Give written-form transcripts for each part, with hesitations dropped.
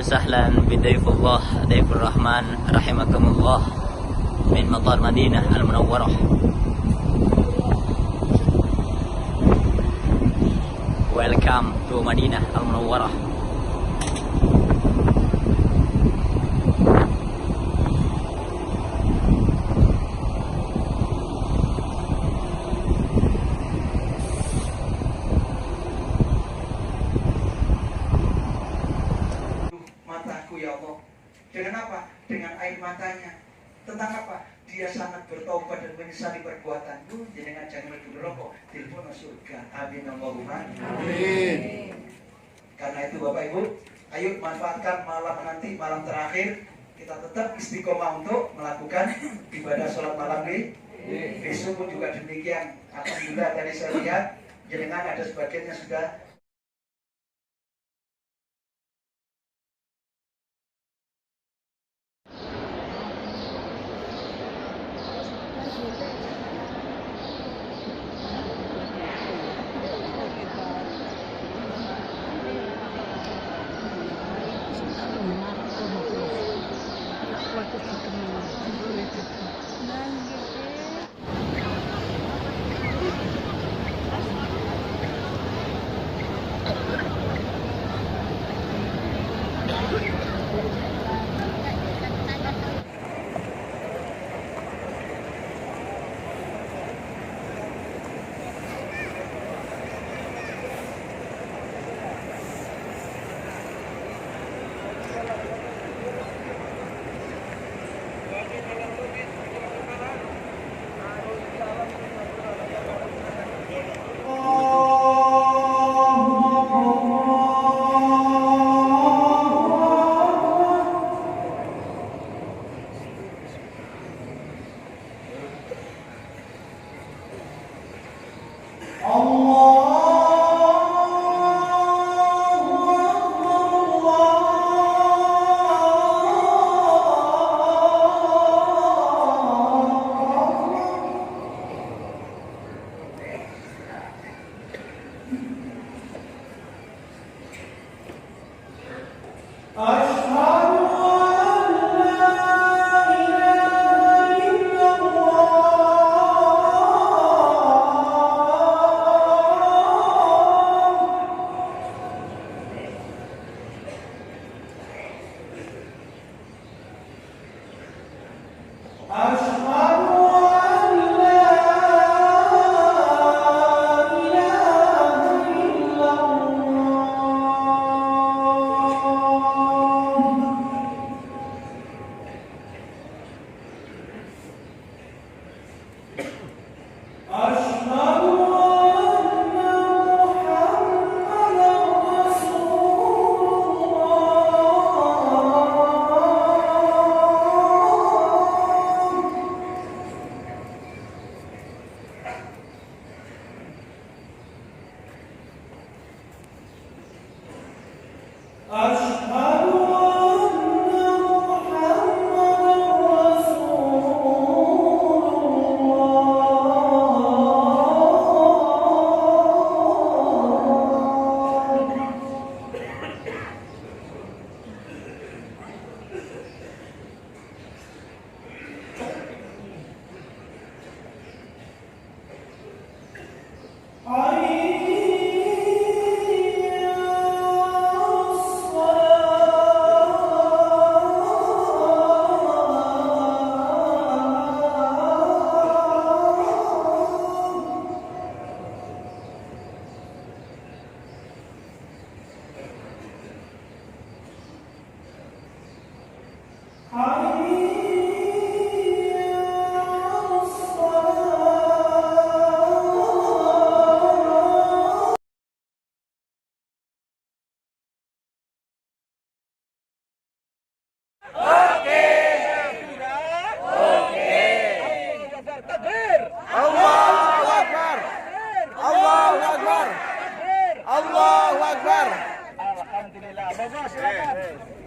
وسهلا بضيف الله ضيف الرحمن رحمكم الله من مطار مدينة المنورة. Welcome to Madinah Al-Munawwarah. Mataku ya Allah. Dengan apa? Dengan air matanya. Tentang apa? Dia sangat bertobat dan menyesali perbuatan. Jangan jangan berrokok. Telepon surga. Amin Allahumma. Amin. Karena itu Bapak Ibu, ayo manfaatkan malam nanti, malam terakhir. Kita tetap istiqomah untuk melakukan ibadah sholat malam ini. Besok pun juga demikian. Alhamdulillah tadi saya lihat, jenengan ada sebagiannya sudah.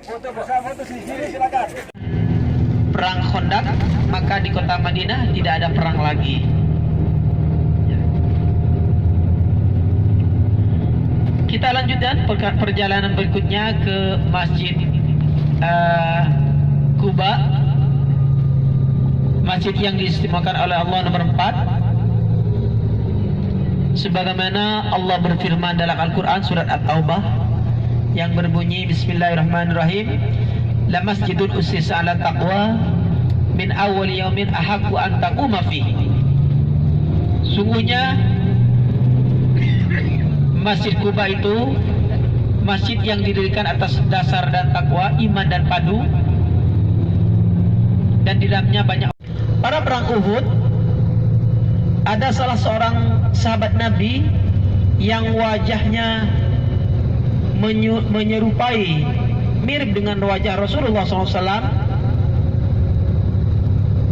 Foto bersama itu sini silakan. Perang Khandaq, maka di kota Madinah tidak ada perang lagi. Kita lanjutkan perjalanan berikutnya ke Masjid Kuba, masjid yang diistimewakan oleh Allah nomor 4, sebagaimana Allah berfirman dalam Al-Quran surat At-Taubah yang berbunyi Bismillahirrahmanirrahim, la masjidun ussisa ala taqwa min awwal yaumin ahaqqu an taquma fihi. Sungguhnya Masjid Kuba itu masjid yang didirikan atas dasar dan takwa, iman dan padu, dan di dalamnya banyak. Pada perang Uhud ada salah seorang sahabat Nabi yang wajahnya menyerupai, mirip dengan wajah Rasulullah SAW,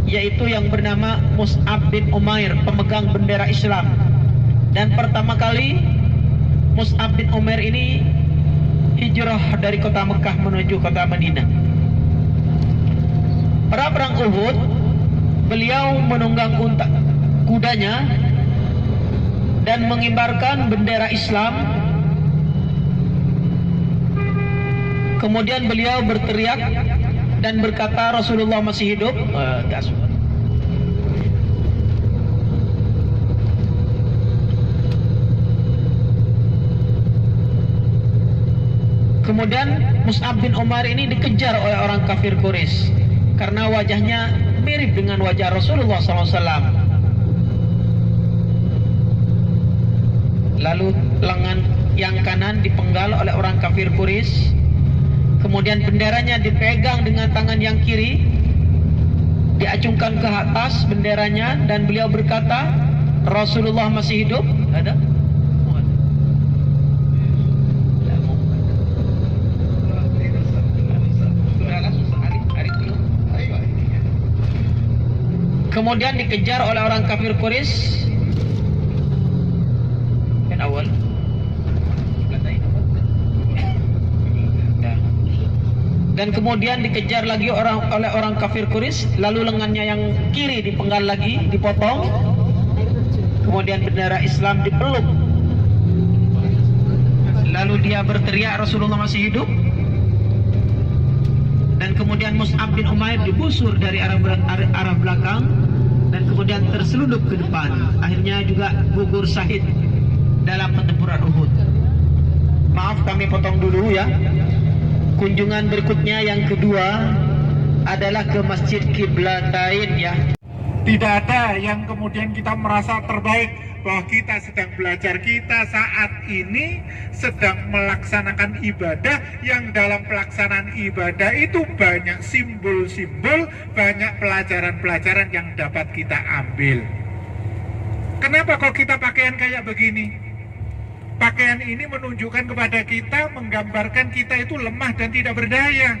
yaitu yang bernama Mus'ab bin Umair, pemegang bendera Islam. Dan pertama kali Mus'ab bin Umair ini hijrah dari kota Mekah menuju kota Madinah. Pada perang Uhud, beliau menunggang kudanya dan mengibarkan bendera Islam. Kemudian beliau berteriak dan berkata, Rasulullah masih hidup. Kemudian Mus'ab bin Umar ini dikejar oleh orang kafir Quraisy karena wajahnya mirip dengan wajah Rasulullah SAW. Lalu lengan yang kanan dipenggal oleh orang kafir Quraisy. Kemudian benderanya dipegang dengan tangan yang kiri, diacungkan ke atas benderanya, dan beliau berkata, Rasulullah masih hidup. Ada? Kemudian dikejar oleh orang kafir Quraisy. Yang awal. Dan kemudian dikejar lagi oleh orang kafir Quraisy, lalu lengannya yang kiri dipenggal lagi, dipotong. Kemudian bendera Islam dipeluk. Lalu dia berteriak, Rasulullah masih hidup. Dan kemudian Mus'ab bin Umair digusur dari arah belakang dan kemudian terselundup ke depan. Akhirnya juga gugur syahid dalam pertempuran Uhud. Maaf, kami potong dulu ya. Kunjungan berikutnya yang kedua adalah ke Masjid Qiblatain ya. Tidak ada yang kemudian kita merasa terbaik bahwa kita sedang belajar, kita saat ini sedang melaksanakan ibadah yang dalam pelaksanaan ibadah itu banyak simbol-simbol, banyak pelajaran-pelajaran yang dapat kita ambil. Kenapa kok kita pakaian kayak begini? Pakaian ini menunjukkan kepada kita, menggambarkan kita itu lemah dan tidak berdaya.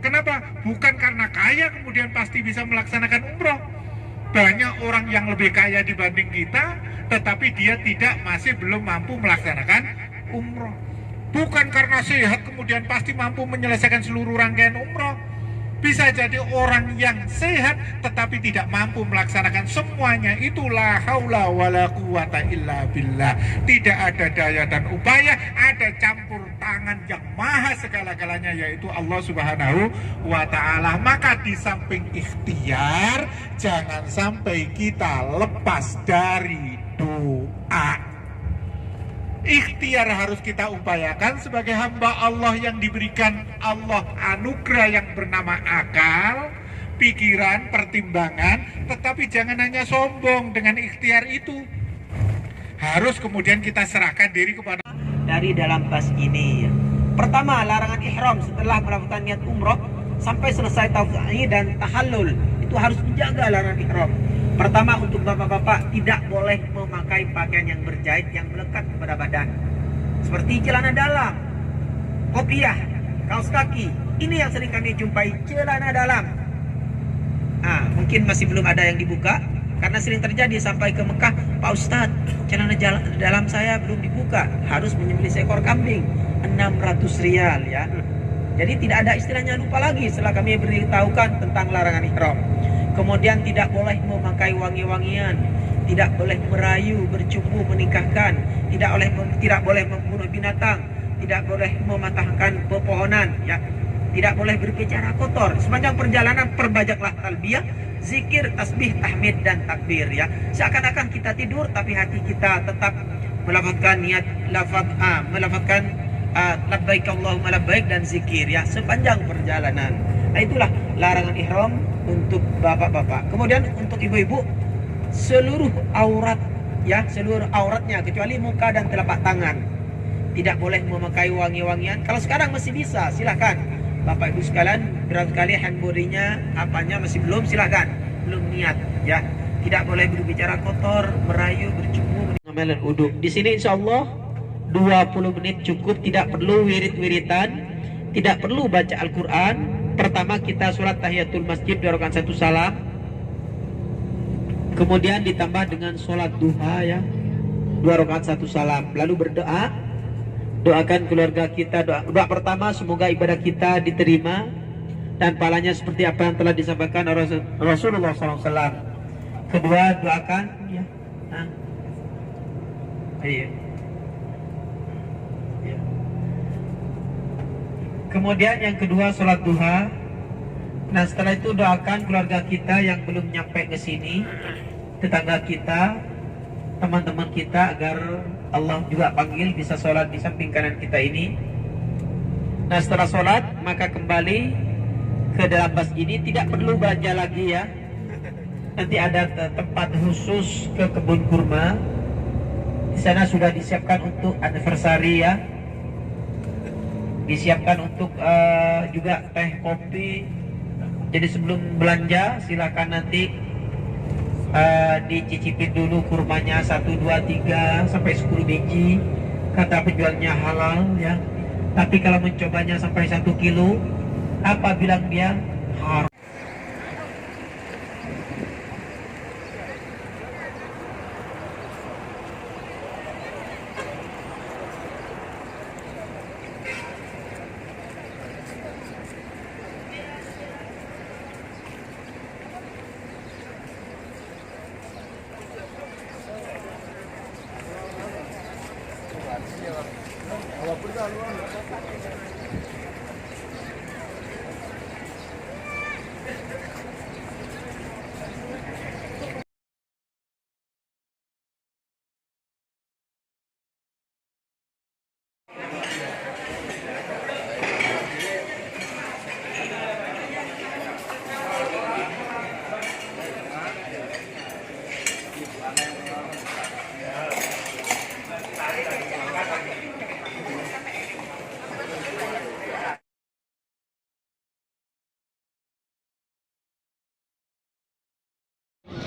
Kenapa? Bukan karena kaya kemudian pasti bisa melaksanakan umroh. Banyak orang yang lebih kaya dibanding kita, tetapi dia masih belum mampu melaksanakan umroh. Bukan karena sehat kemudian pasti mampu menyelesaikan seluruh rangkaian umroh. Bisa jadi orang yang sehat tetapi tidak mampu melaksanakan semuanya. Itulah haula wala quwata illa billah. Tidak ada daya dan upaya, ada campur tangan yang maha segala-galanya, yaitu Allah Subhanahu wa ta'ala. Maka di samping ikhtiar, jangan sampai kita lepas dari doa. Ikhtiar harus kita upayakan sebagai hamba Allah yang diberikan Allah anugerah yang bernama akal, pikiran, pertimbangan. Tetapi jangan hanya sombong dengan ikhtiar itu. Harus kemudian kita serahkan diri kepada dari dalam bas ini. Pertama, larangan ihram setelah melakukan niat umroh sampai selesai tawaf dan tahallul. Itu harus menjaga larangan ihram. Pertama, untuk bapak-bapak tidak boleh memakai pakaian yang berjahit yang melekat kepada badan, seperti celana dalam, kopiah, kaos kaki. Ini yang sering kami jumpai, celana dalam. Mungkin masih belum ada yang dibuka, karena sering terjadi sampai ke Mekah, Pak Ustadz, celana dalam saya belum dibuka, harus menyembelih seekor kambing, 600 rial ya. Jadi tidak ada istilahnya lupa lagi setelah kami beritahukan tentang larangan ihram. Kemudian tidak boleh memakai wangi-wangian, tidak boleh merayu, bercumbu, menikahkan, tidak boleh membunuh binatang, tidak boleh mematahkan pepohonan, ya, tidak boleh berbicara kotor. Sepanjang perjalanan perbanyaklah talbiyah, zikir, tasbih, tahmid dan takbir ya. Seakan-akan kita tidur tapi hati kita tetap melafazkan niat melafazkan labbaik Allahumma labbaik dan zikir ya sepanjang perjalanan. Nah, itulah larangan ihram untuk bapak-bapak. Kemudian untuk ibu-ibu, seluruh aurat ya, seluruh auratnya kecuali muka dan telapak tangan. Tidak boleh memakai wangi-wangian. Kalau sekarang masih bisa, silahkan. Bapak ibu sekalian, barangkali hand body-nya apanya masih belum, silahkan. Belum niat ya. Tidak boleh berbicara kotor, merayu, bercumbu, amalan uduk. Di sini insya Allah 20 menit cukup, tidak perlu wirid-wiritan, tidak perlu baca Al-Quran. Pertama kita sholat tahiyatul masjid 2 rakaat 1 salam. Kemudian ditambah dengan sholat duha ya 2 rakaat 1 salam. Lalu berdoa, doakan keluarga kita. Doa pertama semoga ibadah kita diterima dan pahalanya seperti apa yang telah disampaikan Rasulullah SAW. Kedua doakan ya. Iya. Kemudian yang kedua sholat duha. Nah setelah itu doakan keluarga kita yang belum nyampe ke sini, tetangga kita, teman-teman kita, agar Allah juga panggil bisa sholat di samping kanan kita ini. Nah setelah sholat maka kembali ke dalam bus ini, tidak perlu belanja lagi ya. Nanti ada tempat khusus ke kebun kurma. Di sana sudah disiapkan untuk anniversary ya. Disiapkan untuk juga teh kopi. Jadi sebelum belanja silakan nanti dicicipin dulu kurmanya 1, 2, 3 sampai 10 biji. Kata penjualnya halal ya. Tapi kalau mencobanya sampai 1 kilo, apa bilang dia haram.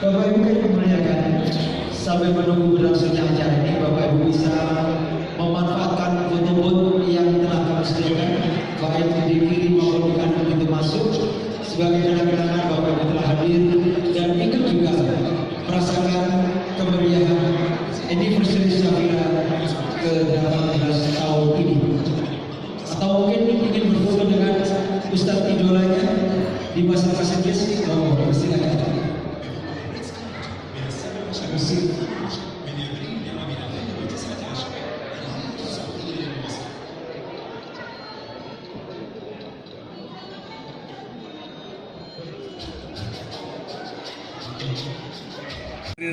Bapak Ibu kami percayakan sampai menunggu berlangsungnya acara ini, Bapak Ibu bisa memanfaatkan foto-foto yang telah kami sediakan, baik di kiri maupun di kanan pintu masuk, sebagai kenang-kenangan Bapak Ibu telah hadir dan ikut juga merasakan kemeriahan anniversary Safira ke-18 tahun ini. Atau mungkin ingin berfoto dengan Ustadz idolanya di masa-masa Jesse, silakan.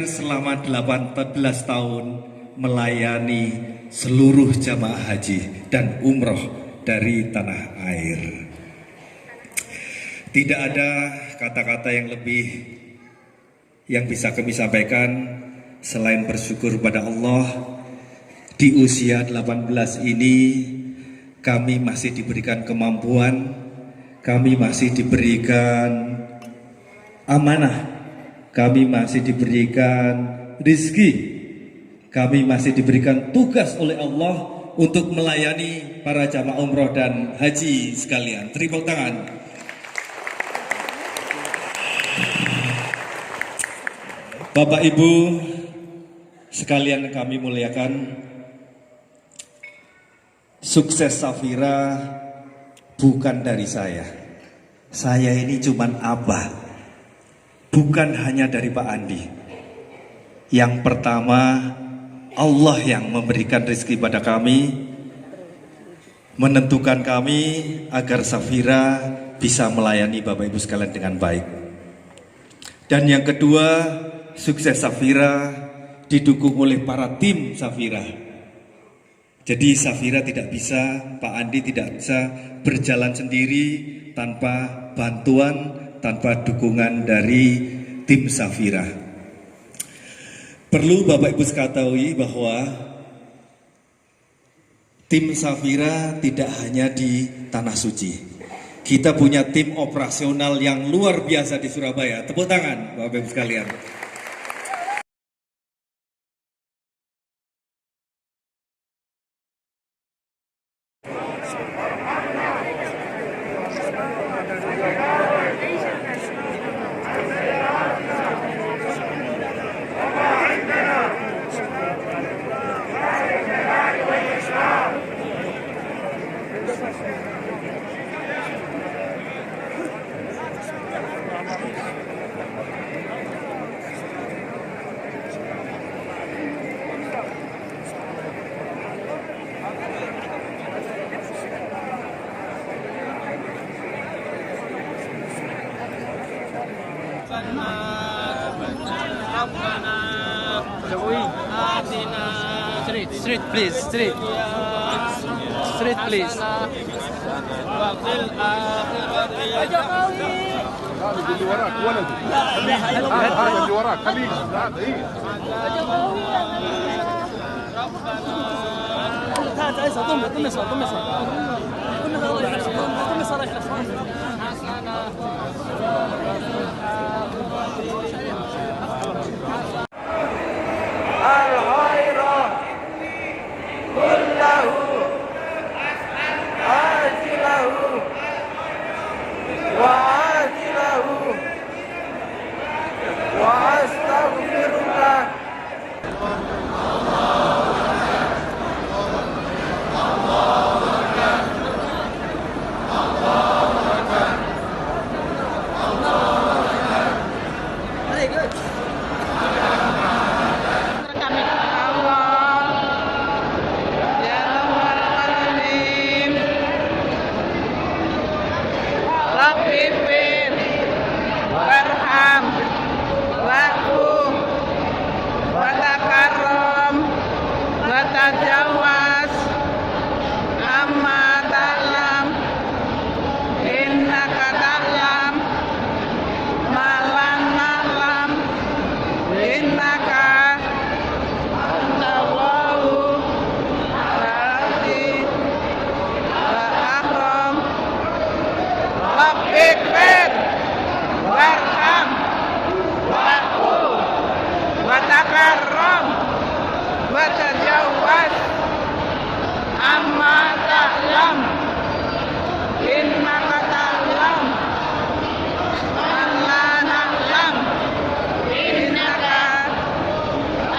Selama 18 tahun melayani seluruh jamaah haji dan umroh dari tanah air. Tidak ada kata-kata yang lebih yang bisa kami sampaikan selain bersyukur pada Allah. Di usia 18 ini kami masih diberikan kemampuan, kami masih diberikan amanah, kami masih diberikan rizki, kami masih diberikan tugas oleh Allah untuk melayani para jamaah umroh dan haji sekalian. Tepuk tangan. Bapak Ibu sekalian kami muliakan, sukses Safira bukan dari saya. Saya ini cuman abah, bukan hanya dari Pak Andi. Yang pertama, Allah yang memberikan rezeki pada kami. menentukan kami agar Safira bisa melayani Bapak Ibu sekalian dengan baik. Dan yang kedua, sukses Safira didukung oleh para tim Safira. Jadi Safira tidak bisa, Pak Andi tidak bisa berjalan sendiri tanpa bantuan, tanpa dukungan dari tim Safira. Perlu Bapak Ibu ketahui bahwa tim Safira tidak hanya di Tanah Suci. Kita punya tim operasional yang luar biasa di Surabaya. Tepuk tangan Bapak Ibu sekalian. Street please, street please. اللي وراك ولد اللي وراك خليك Jawas amma ta'lam innaka ta'lam ma lam na'lam innaka antallahu alladzi la ahram rabbik fir warham wa'fu wa takarram wa tajawaz amma ta'lam innaka ta'lam man la na'lam innaka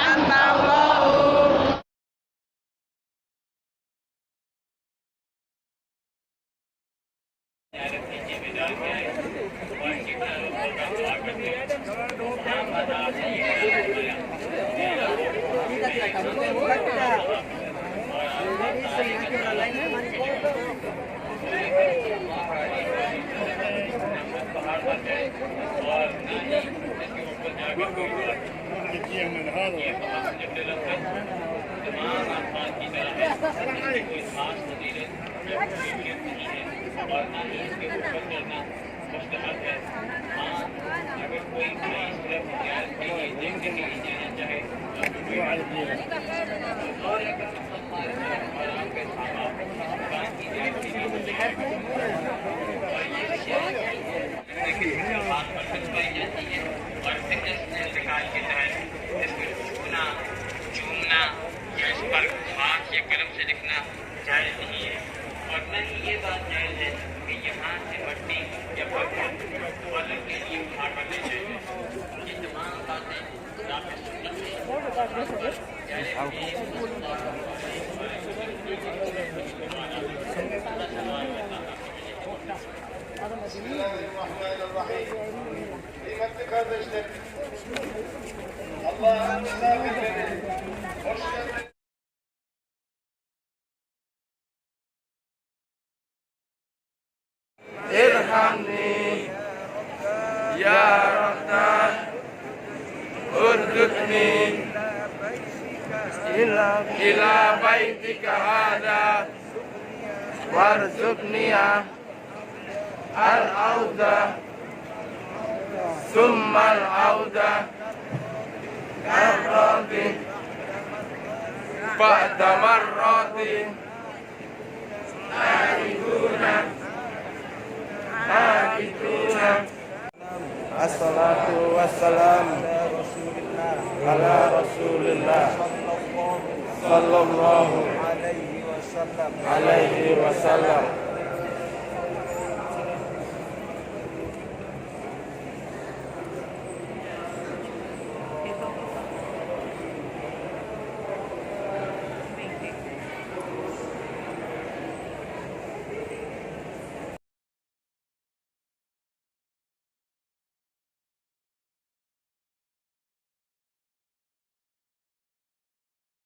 antallahu. चूमना या इस पर हाथ या कलम से लिखना जायज नहीं है और न ही ये बात जायज है कि यहाँ से मट्टी या पत्थर पलक के लिए उठा कर ले जाए। ये तमाम बातें Allah ارحمني يا رب ارزقني إلى بيتك هذا وارزقني العودة ثم العودة مرات بعد مرات عابدون الصلاة والسلام على رسول الله صلى الله عليه وسلم